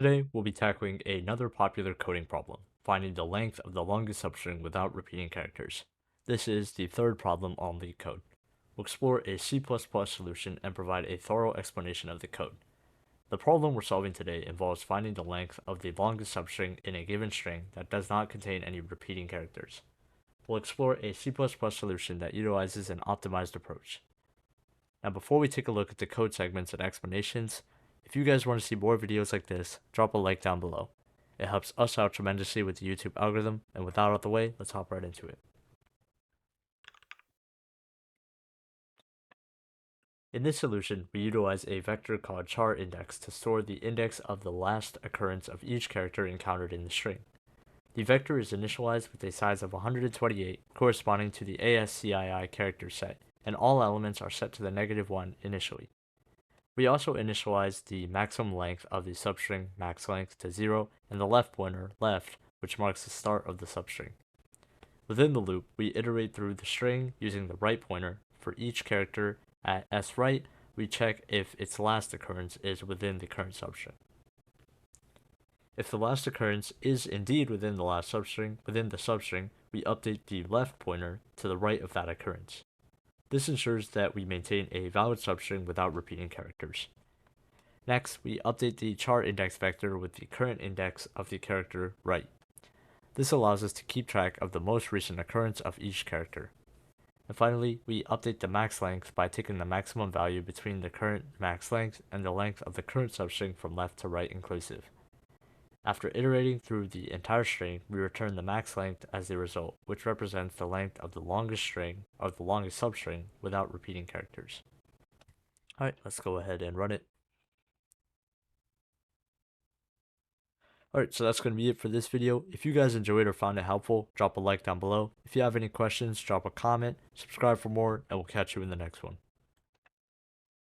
Today, we'll be tackling another popular coding problem, finding the length of the longest substring without repeating characters. This is the third problem on LeetCode. We'll explore a C++ solution and provide a thorough explanation of the code. The problem we're solving today involves finding the length of the longest substring in a given string that does not contain any repeating characters. We'll explore a C++ solution that utilizes an optimized approach. Now, before we take a look at the code segments and explanations, if you guys want to see more videos like this, drop a like down below. It helps us out tremendously with the YouTube algorithm, and with that out of the way, let's hop right into it. In this solution, we utilize a vector called char index to store the index of the last occurrence of each character encountered in the string. The vector is initialized with a size of 128, corresponding to the ASCII character set, and all elements are set to the -1 initially. We also initialize the maximum length of the substring maxLength to 0 and the left pointer left, which marks the start of the substring. Within the loop, we iterate through the string using the right pointer. For each character at sRight, we check if its last occurrence is within the current substring. If the last occurrence is indeed within the substring, we update the left pointer to the right of that occurrence. This ensures that we maintain a valid substring without repeating characters. Next, we update the char index vector with the current index of the character right. This allows us to keep track of the most recent occurrence of each character. And finally, we update the max length by taking the maximum value between the current max length and the length of the current substring from left to right inclusive. After iterating through the entire string, we return the max length as the result, which represents the length of the longest substring without repeating characters. Alright, let's go ahead and run it. Alright, so that's going to be it for this video. If you guys enjoyed or found it helpful, drop a like down below. If you have any questions, drop a comment, subscribe for more, and we'll catch you in the next one.